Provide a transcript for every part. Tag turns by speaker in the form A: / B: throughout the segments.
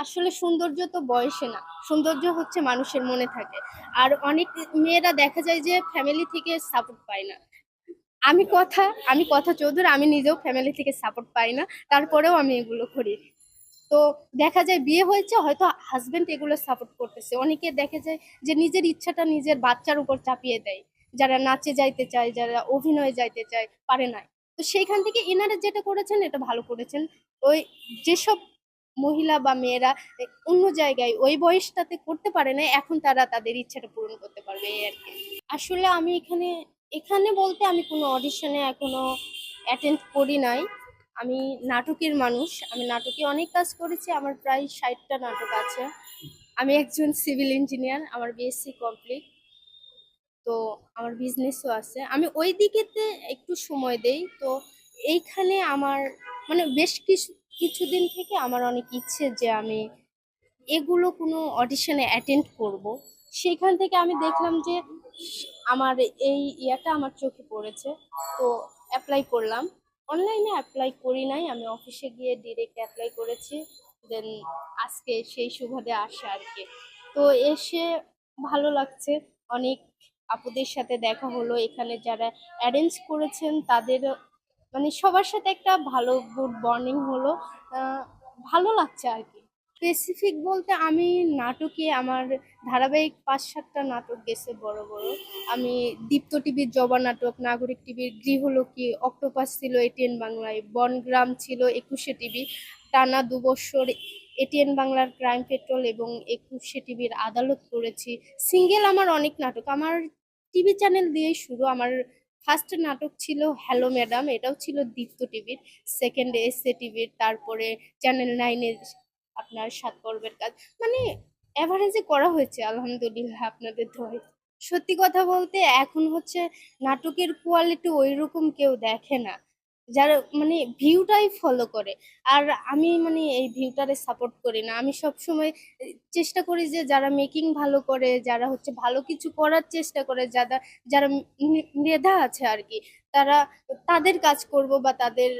A: আসলে সৌন্দর্য তো বয়সে না, সৌন্দর্য হচ্ছে মানুষের মনে থাকে। আর অনেক মেয়েরা দেখা যায় যে ফ্যামিলি থেকে সাপোর্ট পায় না। আমি কথা আমি কথা চৌধুরী, আমি নিজেও ফ্যামিলি থেকে সাপোর্ট পাই না, তারপরেও আমি এগুলো করি। তো দেখা যায় বিয়ে হয়েছে হয়তো হাজবেন্ড এগুলো সাপোর্ট করতেছে, অনেকে দেখে যায় যে নিজের ইচ্ছাটা নিজের বাচ্চার উপর চাপিয়ে দেয়, যারা নাচে যাইতে চায়, যারা অভিনয়ে যাইতে চায় পারে না। তো সেইখান থেকে এনারা যেটা করেছেন এটা ভালো করেছেন। ওই যেসব মহিলা বা মেয়েরা অন্য জায়গায় ওই বয়সটাতে করতে পারে না, এখন তারা তাদের ইচ্ছাটা পূরণ করতে পারবে, এই আর কি। আসলে আমি এখানে এখানে বলতে আমি কোনো অডিশনে এখনো অ্যাটেন্ড করি নাই। আমি নাটকের মানুষ, আমি নাটকে অনেক কাজ করেছি, আমার প্রায় 60টা নাটক আছে। আমি একজন সিভিল ইঞ্জিনিয়ার, আমার বিএসসি কমপ্লিট। তো আমার বিজনেসও আছে, আমি ওই দিকেতে একটু সময় দেই। তো এইখানে আমার মানে বেশ কিছুদিন থেকে আমার অনেক ইচ্ছে যে আমি এগুলো কোনো অডিশনে অ্যাটেন্ড করব। সেখান থেকে আমি দেখলাম যে আমার এই ইয়াটা আমার চোখে পড়েছে। তো অ্যাপ্লাই করলাম। অনলাইনে অ্যাপ্লাই করি নাই, আমি অফিসে গিয়ে ডিরেক্ট অ্যাপ্লাই করেছি। দেন আজকে সেই সুবাদে আসে আর কি। তো এসে ভালো লাগছে। অনেক আপুদের সাথে দেখা হলো, এখানে যারা অ্যারেঞ্জ করেছেন তাদের মানে সবার সাথে একটা ভালো গুড বন্ডিং হলো। ভালো লাগছে আর কি। স্পেসিফিক বলতে আমি নাটকে আমার ধারাবাহিক ৫-৭টা নাটক গেছে বড় বড়। আমি দীপ্ত টিভির জবা নাটক, নাগরিক টিভির গৃহলক্ষ্মী, অক্টোপাস ছিল এটিএন বাংলায়, বনগ্রাম ছিল ২১শে টিভি, টানা ২ বছর এটিএন বাংলার ক্রাইম পেট্রোল এবং ২১শে টিভির আদালত করেছি। সিঙ্গেল আমার অনেক নাটক আমার টিভি চ্যানেল দিয়েই শুরু। আমার ফার্স্ট নাটক ছিল হ্যালো ম্যাডাম, এটাও ছিল দীপ্ত টিভির। সেকেন্ড এসএ টিভির, তারপরে চ্যানেল 9-এর আপনার 7 পর্বের কাজ। মানে এভারেজে করা হয়েছে আলহামদুলিল্লাহ আপনাদের দোয়ায়। সত্যি কথা বলতে এখন হচ্ছে নাটকের কোয়ালিটি ওইরকম কেউ দেখে না, যারা মানে ভিউটাই ফলো করে। আর আমি মানে এই ভিউটারে সাপোর্ট করি না। আমি সব সময় চেষ্টা করি যে যারা মেকিং ভালো করে, যারা হচ্ছে ভালো কিছু করার চেষ্টা করে, যারা যারা মেধা আছে আর কি, তারা তাদের কাজ করব বা তাদের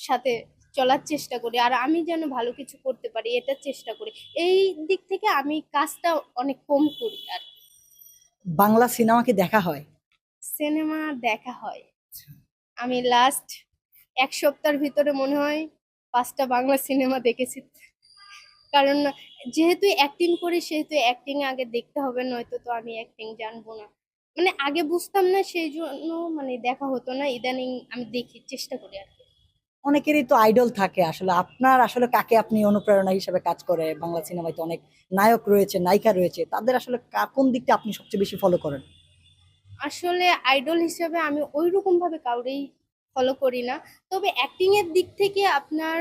A: সাথে চলার চেষ্টা করি। আর আমি যেন ভালো কিছু করতে পারি এটা চেষ্টা করি। এই দিক থেকে আমি কাজটা অনেক কম করি আর কি।
B: বাংলা সিনেমা কি দেখা হয়?
A: সিনেমা দেখা হয়। আমি লাস্ট 1 সপ্তাহের ভিতরে মনে হয় 5টা বাংলা সিনেমা দেখেছি। কারণ যেহেতু অ্যাক্টিং করি সেহেতু অ্যাক্টিং আগে দেখতে হবে, নয়তো তো আমি অ্যাক্টিং জানবো না। মানে আগে বুঝতাম না সেই জন্য মানে দেখা হতো না, ইদানিং আমি দেখি চেষ্টা করি আর কি।
B: অনেকেরই তো আইডল থাকে, আসলে আপনার আসলে কাকে আপনি অনুপ্রেরণা হিসেবে কাজ করে? বাংলা সিনেমায় তো অনেক নায়ক রয়েছে, নায়িকা রয়েছে, তাদের আসলে কোন দিকটা আপনি সবচেয়ে বেশি ফলো করেন?
A: আসলে আইডল হিসেবে আমি ওইরকম ভাবে কাউরেই ফলো করি না। তবে অ্যাক্টিং এর দিক থেকে আপনার